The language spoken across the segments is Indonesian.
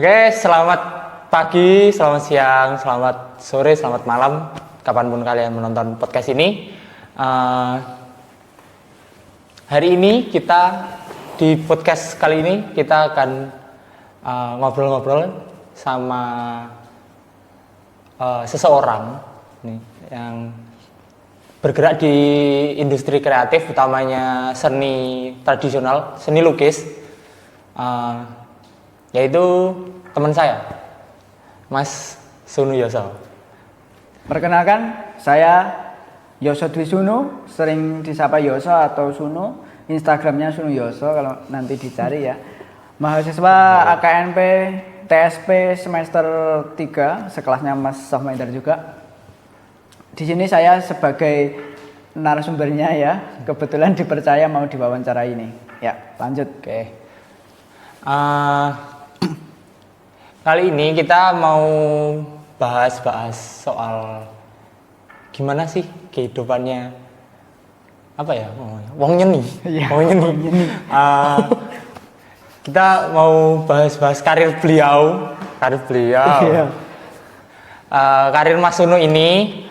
Oke, selamat pagi, selamat siang, selamat sore, selamat malam, kapanpun kalian menonton podcast ini. Hari ini di podcast kali ini kita akan ngobrol-ngobrol sama seseorang nih, yang bergerak di industri kreatif, utamanya seni tradisional, seni lukis. Yaitu teman saya, Mas Sunu Yoso. Perkenalkan, saya Yoso Dwi Sunu, sering disapa Yoso atau Sunu. Instagramnya Sunu Yoso kalau nanti dicari ya. Mahasiswa AKNP TSP semester 3, sekelasnya Mas Sohmaindar juga. Di sini saya sebagai narasumbernya ya, kebetulan dipercaya mau diwawancara ini. Ya, lanjut. Oke. Kali ini kita mau bahas-bahas soal gimana sih kehidupannya wong nyeni. Iya, wong nyeni. Kita mau bahas-bahas karir beliau. Iya. Karir Mas Sunu ini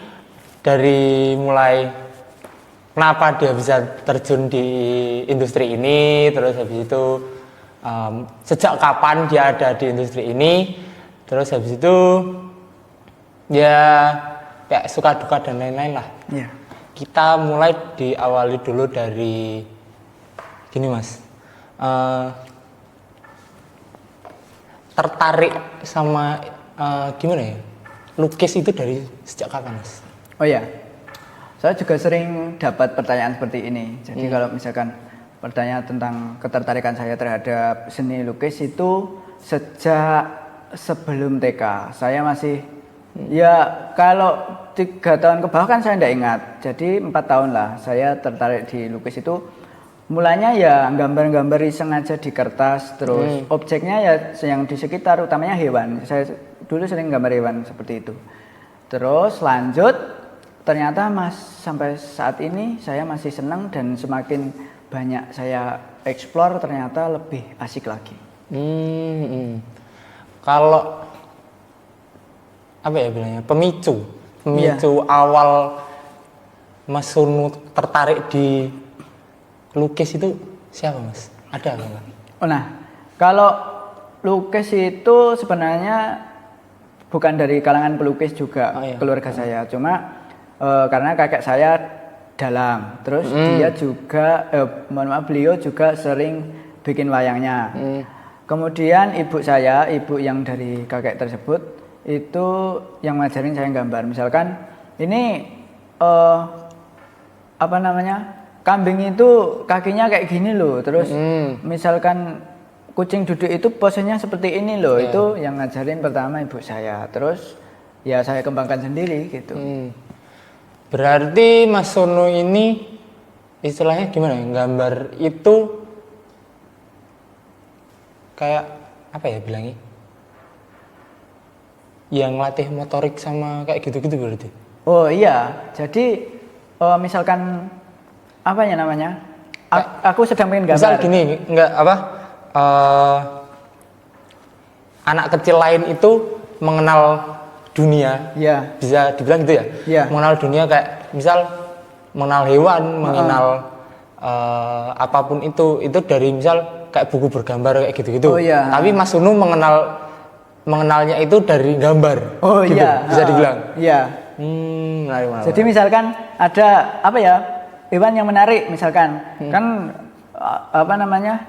dari mulai kenapa dia bisa terjun di industri ini, terus habis itu sejak kapan dia ada di industri ini, terus habis itu ya kayak suka duka dan lain-lain lah. Yeah. Kita mulai diawali dulu dari gini Mas, tertarik sama gimana ya, lukis itu dari sejak kapan Mas? Oh ya, saya juga sering dapat pertanyaan seperti ini. Jadi kalau misalkan pertanyaan tentang ketertarikan saya terhadap seni lukis itu sejak sebelum TK. Saya masih ya kalau 3 tahun ke bawah kan saya tidak ingat. Jadi 4 tahun lah saya tertarik di lukis itu. Mulanya ya gambar-gambar iseng aja di kertas, terus objeknya ya yang di sekitar, utamanya hewan. Saya dulu sering gambar hewan seperti itu. Terus lanjut, ternyata sampai saat ini saya masih senang dan semakin banyak saya explore ternyata lebih asik lagi. Kalau apa ya bilangnya, pemicu awal Mas Sunu tertarik di lukis itu siapa Mas? Ada nggak? Oh nah, kalau lukis itu sebenarnya bukan dari kalangan pelukis juga, keluarga saya. Cuma karena kakek saya dalang, terus dia juga beliau juga sering bikin wayangnya. Kemudian ibu yang dari kakek tersebut itu yang ngajarin saya gambar. Misalkan ini kambing itu kakinya kayak gini loh, terus misalkan kucing duduk itu posenya seperti ini loh. Itu yang ngajarin pertama ibu saya, terus ya saya kembangkan sendiri gitu. Berarti Mas Sunu ini istilahnya gimana ya, gambar itu kayak apa ya bilangnya, yang latih motorik sama kayak gitu-gitu berarti? Oh iya, jadi misalkan apa ya namanya, aku sedang pengen gambar. Misal gini, anak kecil lain itu mengenal dunia, bisa dibilang gitu ya, mengenal dunia kayak misal mengenal hewan, mengenal apapun itu dari misal kayak buku bergambar kayak gitu-gitu. Tapi Mas Sunu mengenalnya itu dari gambar. Gitu, bisa dibilang. Iya. Jadi misalkan ada hewan yang menarik, misalkan kan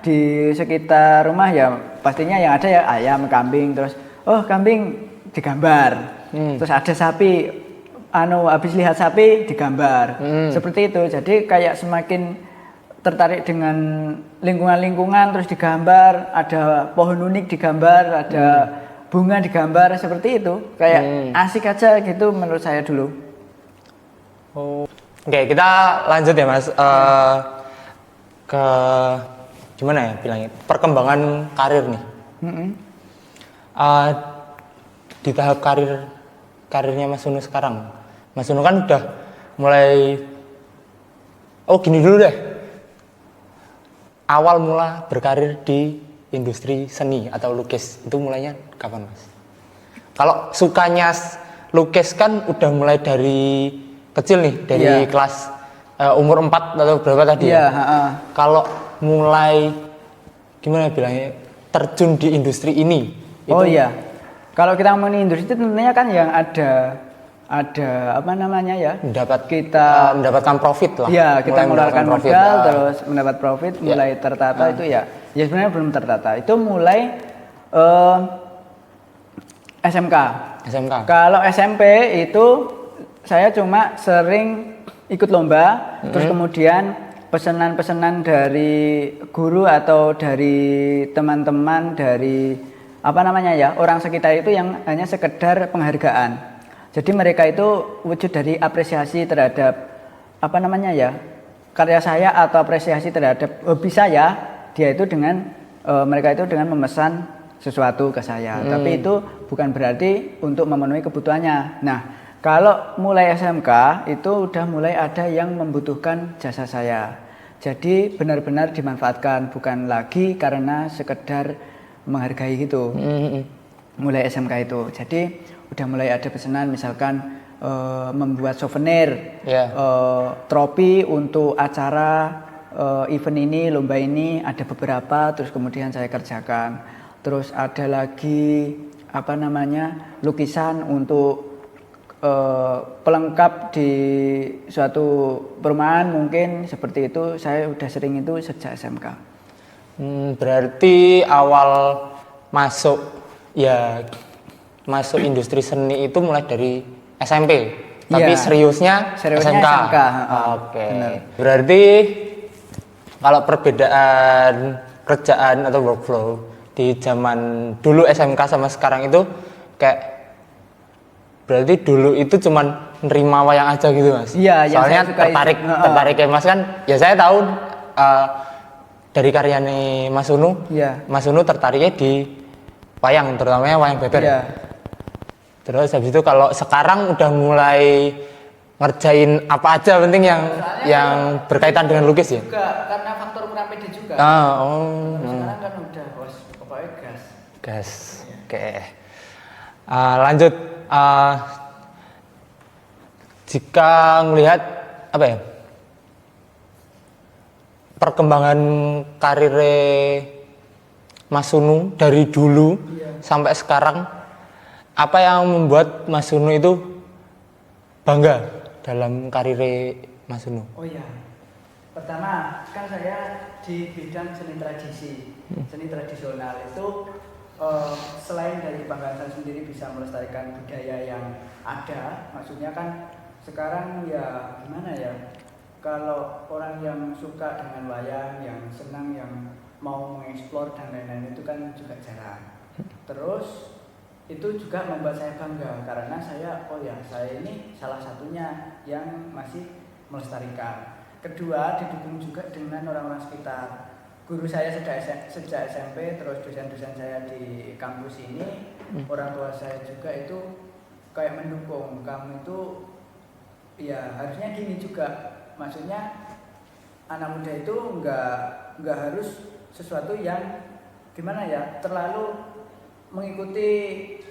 di sekitar rumah ya pastinya yang ada ya ayam, kambing, terus kambing digambar. Terus ada sapi, habis lihat sapi digambar. Seperti itu. Jadi kayak semakin tertarik dengan lingkungan-lingkungan, terus digambar, ada pohon unik digambar, ada bunga digambar, seperti itu. Kayak asik aja gitu menurut saya dulu. Oke, kita lanjut ya Mas, ke gimana ya bilangnya, perkembangan karir nih. Di tahap karirnya Mas Sunu sekarang, Mas Sunu kan udah mulai, gini dulu deh, awal mula berkarir di industri seni atau lukis itu mulainya kapan Mas? Kalau sukanya lukis kan udah mulai dari kecil nih, dari kelas umur 4 atau berapa tadi ya? Kalau mulai gimana bilangnya terjun di industri ini? Oh iya, kalau kita ngomongin industri itu tentunya kan yang ada apa namanya ya? Mendapatkan profit lah. Iya, kita mengeluarkan modal terus mendapat profit, mulai tertata itu ya sebenarnya belum tertata. Itu mulai SMK. Kalau SMP itu saya cuma sering ikut lomba, terus kemudian pesanan-pesanan dari guru atau dari teman-teman dari apa namanya ya, orang sekitar itu yang hanya sekedar penghargaan. Jadi mereka itu wujud dari apresiasi terhadap apa namanya ya, karya saya atau apresiasi terhadap hobi saya, dia itu dengan mereka itu dengan memesan sesuatu ke saya. Tapi itu bukan berarti untuk memenuhi kebutuhannya. Nah, kalau mulai SMK itu udah mulai ada yang membutuhkan jasa saya. Jadi benar-benar dimanfaatkan, bukan lagi karena sekedar menghargai gitu. Mulai SMK itu. Jadi udah mulai ada pesanan misalkan membuat souvenir, trofi untuk acara event ini, lomba ini ada beberapa, terus kemudian saya kerjakan. Terus ada lagi apa namanya lukisan untuk pelengkap di suatu perumahan mungkin seperti itu. Saya udah sering itu sejak SMK. Berarti awal masuk industri seni itu mulai dari SMP, tapi seriusnya SMK. Oke. Berarti kalau perbedaan kerjaan atau workflow di zaman dulu SMK sama sekarang itu kayak berarti dulu itu cuman nerima wayang aja gitu Mas. Iya, soalnya tertarik kayak Mas kan. Ya saya tahu dari karyanya Mas Unu. Mas Unu tertariknya di wayang, terutamanya wayang beber. Terus habis itu kalau sekarang udah mulai ngerjain apa aja penting yang berkaitan dengan lukis ya. Juga karena faktor kurang pede juga. Sekarang kan udah pokoknya gas. Oke. Lanjut. Jika melihat apa ya perkembangan karir Mas Unu dari dulu sampai sekarang, apa yang membuat Mas Unu itu bangga dalam karir Mas Unu? Oh iya, pertama kan saya di bidang seni tradisi, seni tradisional itu selain dari kebanggaan saya sendiri bisa melestarikan budaya yang ada, maksudnya kan sekarang ya gimana ya, kalau orang yang suka dengan wayang, yang senang, yang mau mengeksplor dan lain-lain itu kan juga jarang. Terus itu juga membuat saya bangga karena saya ini salah satunya yang masih melestarikan. Kedua, didukung juga dengan orang-orang sekitar. Guru saya sejak SMP, terus dosen-dosen saya di kampus ini, orang tua saya juga itu kayak mendukung, kamu itu ya harusnya gini juga. Maksudnya anak muda itu nggak harus sesuatu yang gimana ya, terlalu mengikuti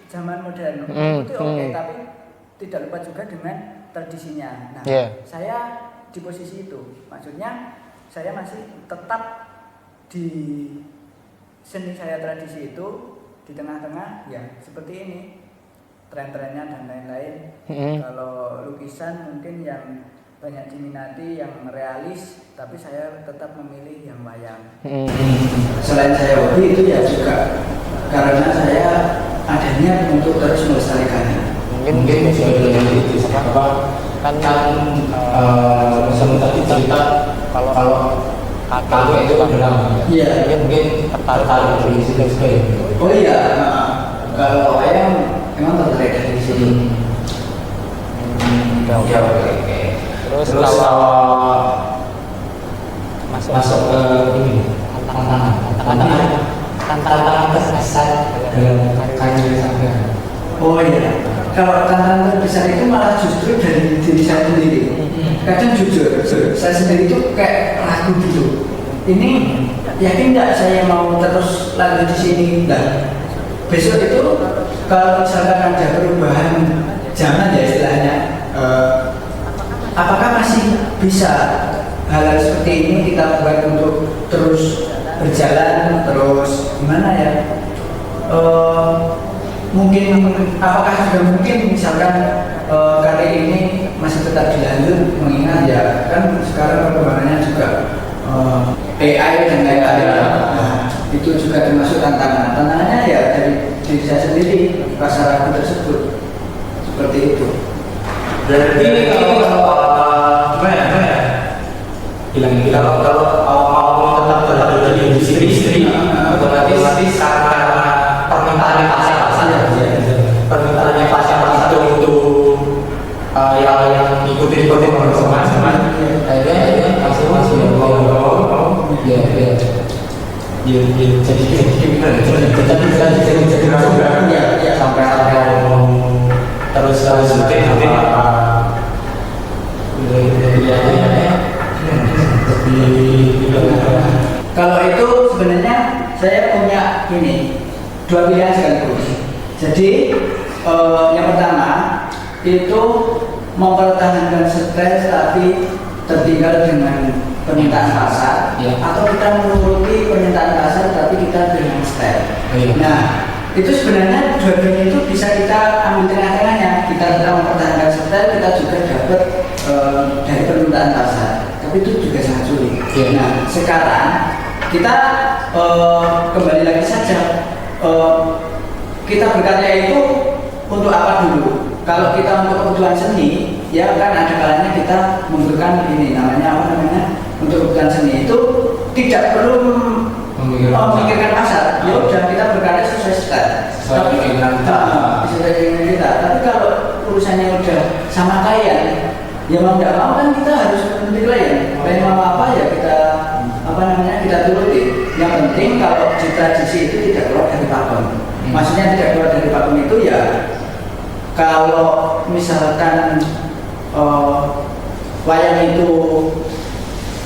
zaman modern. Mengikuti oke, tapi tidak lupa juga dengan tradisinya. Nah, saya di posisi itu, maksudnya saya masih tetap di seni saya tradisi itu di tengah-tengah ya seperti ini, tren-trennya dan lain-lain. Kalau lukisan mungkin yang banyak diminati, yang realis, tapi saya tetap memilih yang wayang. Selain saya hobi itu ya juga karena saya adanya untuk terus melestarikannya. Mungkin bisa itu apa kan tadi cerita kalau kakak itu adalah mungkin tertarik dari situ sekali. Oh iya, kalau wayang emang tertarik dari sini. Oke. Terus kalau masuk ke ini tantangan terbesar dalam karir saya. Oh iya, kalau tantangan terbesar itu malah justru dari diri saya sendiri. Kadang jujur, saya sendiri itu kayak ragu gitu. ini yakin nggak saya mau terus lanjut di sini? Nah, besok itu kalau misalkan ada perubahan zaman ya istilahnya, apakah masih bisa hal seperti ini kita buat untuk terus berjalan, terus gimana ya? Mungkin apakah juga mungkin misalkan karir ini masih tetap dilanjut, mengingat ya kan sekarang perkembangannya juga AI dan lain-lain. Nah, itu juga termasuk tantangannya ya dari diri saya sendiri, pasar aku tersebut seperti itu. Berarti gimana ya? Bilang kalau mau tetap berada di industri, otomatis karena permintaan pasar itu untuk yang ikuti teman-teman, akhirnya masih jadi sampai terus kalau itu sebenarnya saya punya ini dua pilihan sekaligus. Jadi yang pertama itu mempertahankan stres tapi tertinggal dengan permintaan pasar, atau kita menuruti permintaan pasar tapi kita dengan stres. Nah, itu sebenarnya dua-duanya itu bisa kita ambil tengah-tengahnya. Kita tetap mempertahankan stres, kita juga dapat dari permintaan pasar, tapi itu juga sangat sulit. Nah, sekarang kita kembali lagi saja, kita berkarya itu untuk apa dulu? Kalau kita untuk kebutuhan seni, ya kan ada kalanya kita membutuhkan ini namanya untuk kebutuhan seni itu tidak perlu memikirkan pasar. Ya udah kita berkarya sesuai style. Tapi sesuai keinginan kita. Tapi kalau urusannya udah sama klien, ya mau nggak mau kan kita harus menuruti klien. Klien mau apa ya kita kita turuti. Yang penting kalau di tradisi itu tidak keluar dari pakem. Maksudnya tidak keluar dari pakem itu ya kalau misalkan wayang itu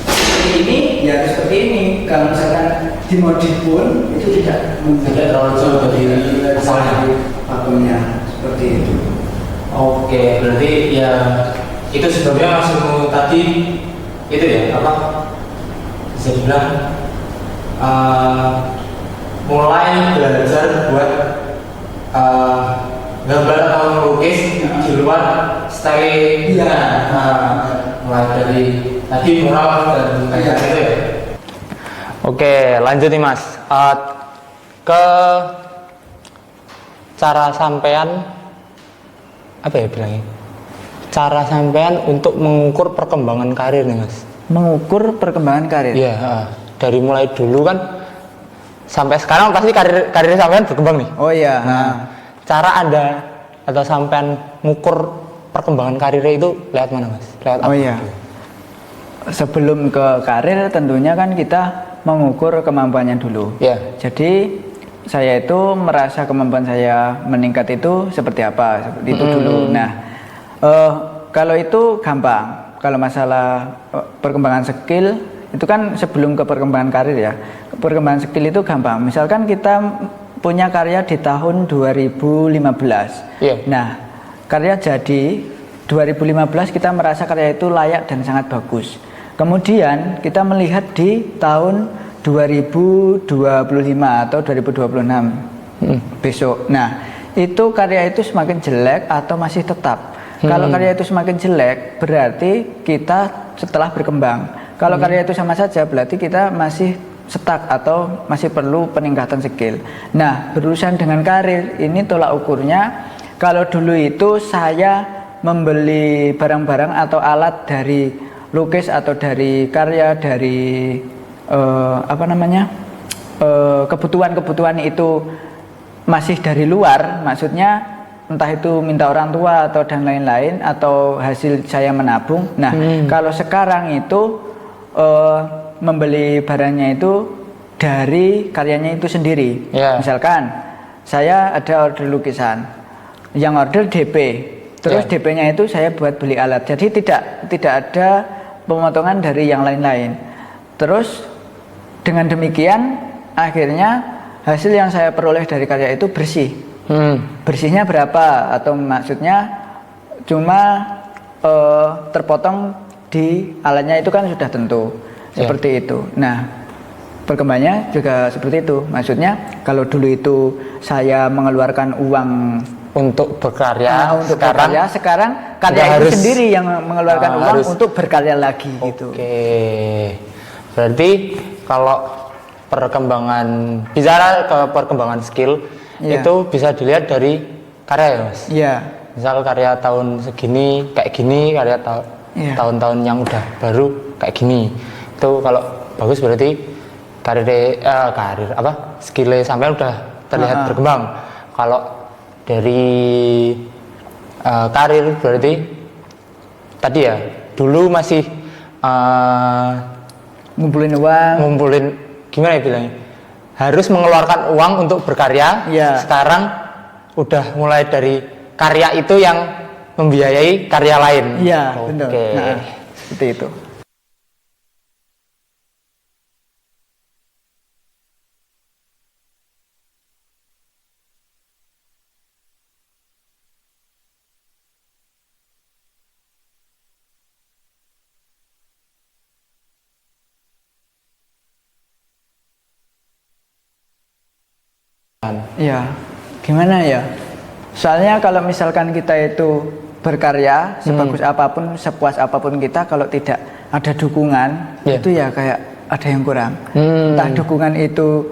seperti ini ya harus seperti ini. Kalau misalkan dimodif pun itu tidak terlalu jauh dari masalah pakemnya seperti itu. Oke, berarti ya itu sebabnya maksudmu tadi itu ya apa bisa dibilang mulai belajar buat gambar atau melukis di luar style mulai dari tadi mural dan kayak gitu ya. Oke, lanjut nih Mas, ke cara sampean apa ya bilangnya? Cara sampean untuk mengukur perkembangan karir nih Mas. Mengukur perkembangan karir? Iya, dari mulai dulu kan sampai sekarang pasti karir sampean berkembang nih. Oh iya. Nah, cara Anda atau sampean mengukur perkembangan karirnya itu lewat mana Mas? Lewat apa? Oh iya. Sebelum ke karir tentunya kan kita mengukur kemampuannya dulu. Iya. Jadi saya itu merasa kemampuan saya meningkat itu seperti apa, seperti itu dulu. Nah, kalau itu gampang. Kalau masalah perkembangan skill itu kan sebelum ke perkembangan karir ya. Perkembangan skill itu gampang. Misalkan kita punya karya di tahun 2015. Nah, karya jadi 2015 kita merasa karya itu layak dan sangat bagus. Kemudian kita melihat di tahun 2025 atau 2026 besok. Nah, itu karya itu semakin jelek atau masih tetap. Kalau karya itu semakin jelek, berarti kita setelah berkembang. Kalau karya itu sama saja, berarti kita masih stuck atau masih perlu peningkatan skill. Nah, berurusan dengan karir, ini tolak ukurnya. Kalau dulu itu saya membeli barang-barang atau alat dari lukis atau dari karya, dari kebutuhan-kebutuhan itu masih dari luar, maksudnya entah itu minta orang tua atau dan lain-lain, atau hasil saya menabung. Nah, kalau sekarang itu membeli barangnya itu dari karyanya itu sendiri. Misalkan saya ada order lukisan, yang order DP, terus DP-nya itu saya buat beli alat. Jadi tidak ada pemotongan dari yang lain-lain. Terus dengan demikian akhirnya hasil yang saya peroleh dari karya itu bersih. Bersihnya berapa? Atau maksudnya cuma terpotong di alatnya itu kan sudah tentu seperti itu. Nah, perkembangannya juga seperti itu. Maksudnya kalau dulu itu saya mengeluarkan uang untuk berkarya, sekarang karya itu sendiri yang mengeluarkan uang untuk berkarya lagi gitu. Oke. Berarti kalau bicara ke perkembangan skill itu bisa dilihat dari karya ya Mas? Iya. Misal karya tahun segini kayak gini, karya tahun-tahun yang udah baru kayak gini. Itu kalau bagus berarti skillnya sampai udah terlihat berkembang. Kalau dari karir berarti tadi ya dulu masih ngumpulin gimana ya bilangnya, harus mengeluarkan uang untuk berkarya. Sekarang udah mulai dari karya itu yang membiayai karya lain. Benar. Nah, seperti itu. Ya, gimana ya? Soalnya kalau misalkan kita itu berkarya sebagus apapun, sepuas apapun kita, kalau tidak ada dukungan, itu ya kayak ada yang kurang. Entah dukungan itu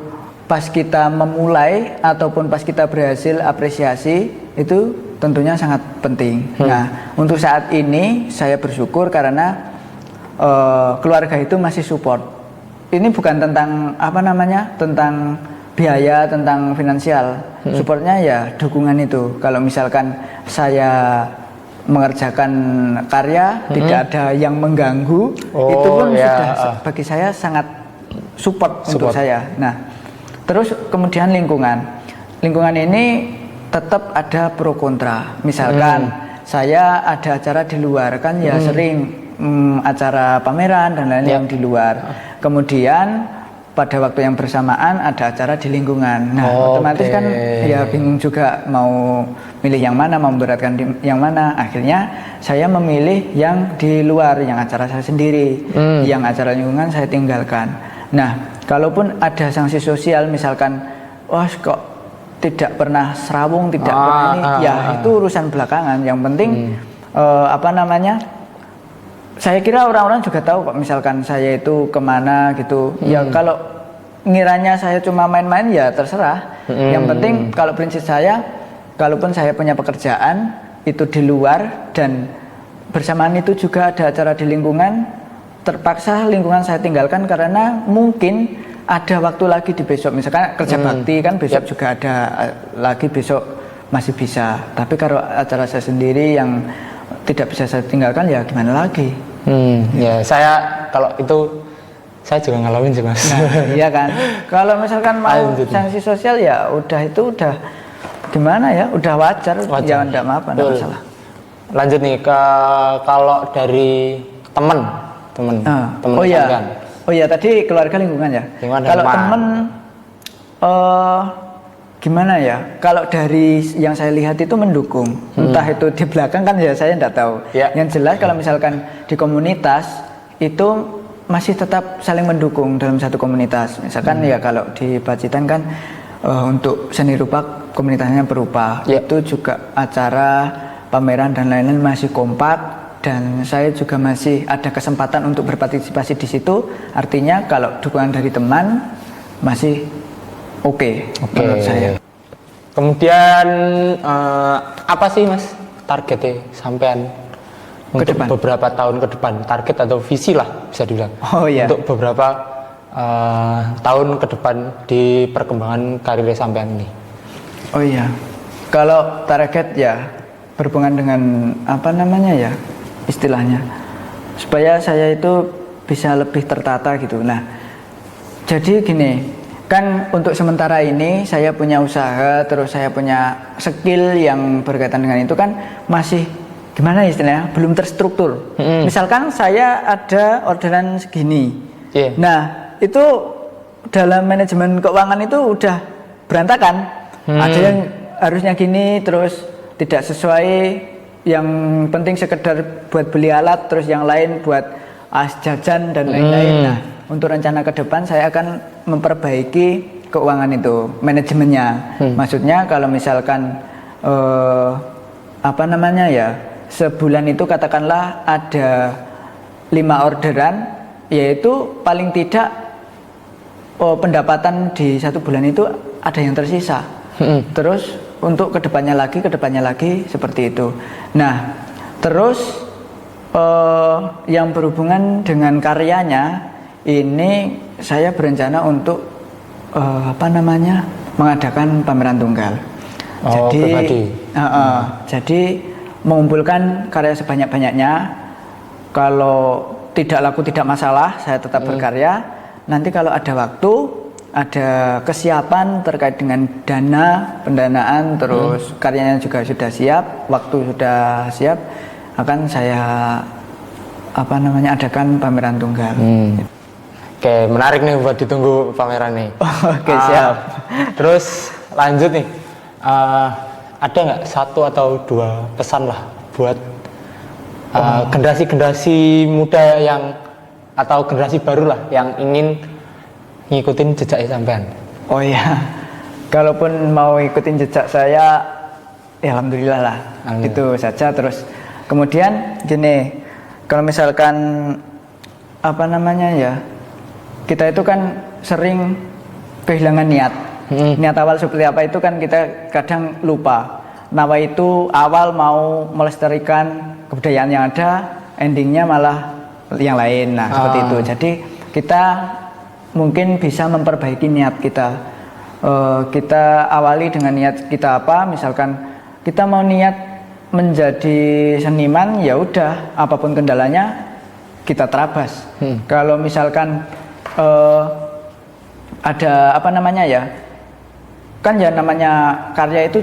pas kita memulai ataupun pas kita berhasil, apresiasi itu tentunya sangat penting. Nah, untuk saat ini saya bersyukur karena keluarga itu masih support. Ini bukan tentang tentang biaya, tentang finansial. Supportnya ya dukungan itu. Kalau misalkan saya mengerjakan karya tidak ada yang mengganggu, itu pun sudah bagi saya sangat support untuk saya. Nah, terus kemudian lingkungan ini tetap ada pro kontra. Misalkan saya ada acara di luar kan ya sering acara pameran dan lain-lain yang di luar. Kemudian pada waktu yang bersamaan ada acara di lingkungan. Nah, otomatis kan ya bingung juga mau milih yang mana, mau memberatkan yang mana. Akhirnya saya memilih yang di luar, yang acara saya sendiri. Yang acara lingkungan saya tinggalkan. Nah, kalaupun ada sanksi sosial misalkan, kok tidak pernah serawung, tidak pernah ini, ya itu urusan belakangan. Yang penting saya kira orang-orang juga tahu kok misalkan saya itu kemana gitu. Ya kalau ngiranya saya cuma main-main ya terserah. Yang penting kalau prinsip saya, kalaupun saya punya pekerjaan itu di luar dan bersamaan itu juga ada acara di lingkungan, terpaksa lingkungan saya tinggalkan karena mungkin ada waktu lagi di besok. Misalkan kerja bakti kan besok juga ada lagi, besok masih bisa. Tapi kalau acara saya sendiri yang tidak bisa saya tinggalkan ya gimana lagi. Ya saya kalau itu saya juga ngalamin sih Mas. Nah, iya kan. Kalau misalkan mau sanksi sosial ya udah gimana ya, udah wajar. Ya enggak apa-apa, enggak masalah. Lanjut nih ke kalau dari teman. Tadi keluarga lingkungan ya. Kalau teman gimana ya? Kalau dari yang saya lihat itu mendukung. Entah itu di belakang kan ya saya enggak tahu. Yang jelas kalau misalkan di komunitas itu masih tetap saling mendukung dalam satu komunitas. Misalkan ya kalau di Pacitan kan untuk seni rupa komunitasnya berupa. Itu juga acara pameran dan lain-lain masih kompak. Dan saya juga masih ada kesempatan untuk berpartisipasi di situ. Artinya kalau dukungan dari teman masih oke menurut saya. Kemudian apa sih Mas targetnya sampean untuk beberapa tahun ke depan? Target atau visi lah bisa dibilang. Untuk beberapa tahun ke depan di perkembangan karir sampean ini. Kalau target ya berhubungan dengan istilahnya supaya saya itu bisa lebih tertata gitu. Nah, jadi gini, kan untuk sementara ini saya punya usaha, terus saya punya skill yang berkaitan dengan itu kan masih gimana istilahnya, belum terstruktur. Misalkan saya ada orderan segini. Nah, itu dalam manajemen keuangan itu udah berantakan. Ada yang harusnya gini terus tidak sesuai, yang penting sekedar buat beli alat, terus yang lain buat jajan dan lain-lain. Nah, untuk rencana ke depan saya akan memperbaiki keuangan itu, manajemennya. Maksudnya kalau misalkan sebulan itu katakanlah ada 5 orderan, yaitu paling tidak pendapatan di 1 bulan itu ada yang tersisa. Terus untuk kedepannya lagi seperti itu. Nah, terus yang berhubungan dengan karyanya ini saya berencana untuk mengadakan pameran tunggal. Jadi mengumpulkan karya sebanyak-banyaknya. Kalau tidak laku tidak masalah, saya tetap berkarya. Nanti kalau ada waktu, ada kesiapan terkait dengan dana, pendanaan, terus karyanya juga sudah siap, waktu sudah siap, akan saya adakan pameran tunggal. Oke, menarik nih buat ditunggu pameran nih. Oke, siap. Terus lanjut nih, ada nggak 1 atau 2 pesan lah buat generasi-generasi muda yang atau generasi baru lah yang ingin ngikutin jejak sampean? Oh iya, kalaupun mau ikutin jejak saya, ya alhamdulillah lah. Itu saja. Terus kemudian gini, kalau misalkan kita itu kan sering kehilangan niat. Niat awal seperti apa itu kan kita kadang lupa. Nawa itu awal mau melestarikan kebudayaan yang ada, endingnya malah yang lain. Nah, seperti itu. Jadi kita mungkin bisa memperbaiki niat kita. Kita awali dengan niat kita apa? Misalkan kita mau niat menjadi seniman, ya udah, apapun kendalanya kita terabas. Kalau misalkan ada kan ya namanya karya itu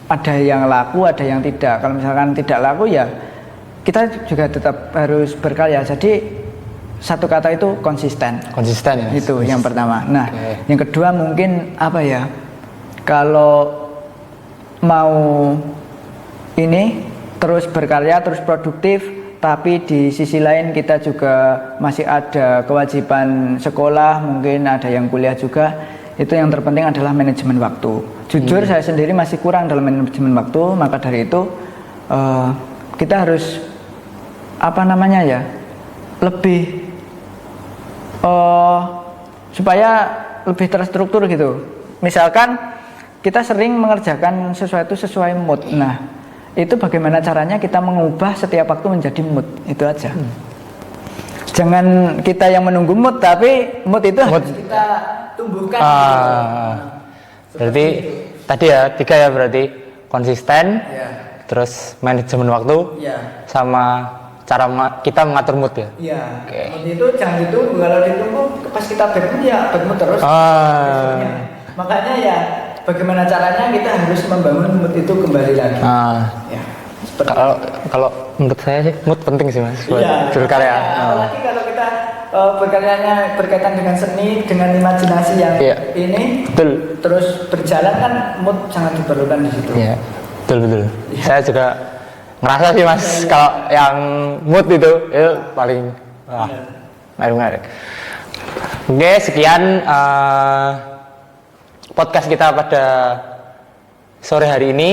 ada yang laku, ada yang tidak. Kalau misalkan tidak laku, ya kita juga tetap harus berkarya. Jadi satu kata itu konsisten. Konsisten ya. Itu yang pertama. Nah, yang kedua mungkin kalau mau terus berkarya, terus produktif, tapi di sisi lain kita juga masih ada kewajiban sekolah, mungkin ada yang kuliah juga. Itu yang terpenting adalah manajemen waktu. Jujur saya sendiri masih kurang dalam manajemen waktu, maka dari itu kita harus lebih supaya lebih terstruktur gitu. Misalkan kita sering mengerjakan sesuatu sesuai mood. Nah, itu bagaimana caranya kita mengubah setiap waktu menjadi mood, itu aja. Jangan kita yang menunggu mood, tapi mood itu harus kita tumbuhkan. Berarti tadi ya 3 ya, berarti konsisten, terus manajemen waktu, sama cara kita mengatur mood ya. Iya. Mood itu jangan ditunggu. Kalau ditunggu pas kita bad mood ya bad mood terus. Makanya ya bagaimana caranya kita harus membangun mood itu kembali lagi. Kalau menurut saya sih mood penting sih Mas buat berkarya. Apalagi kalau kita berkaryanya berkaitan dengan seni, dengan imajinasi yang ini, betul. Terus berjalan kan mood sangat diperlukan di situ. Iya, betul. Saya juga ngerasa sih Mas, kalau yang mood itu paling menarik. Oke, sekian podcast kita pada sore hari ini.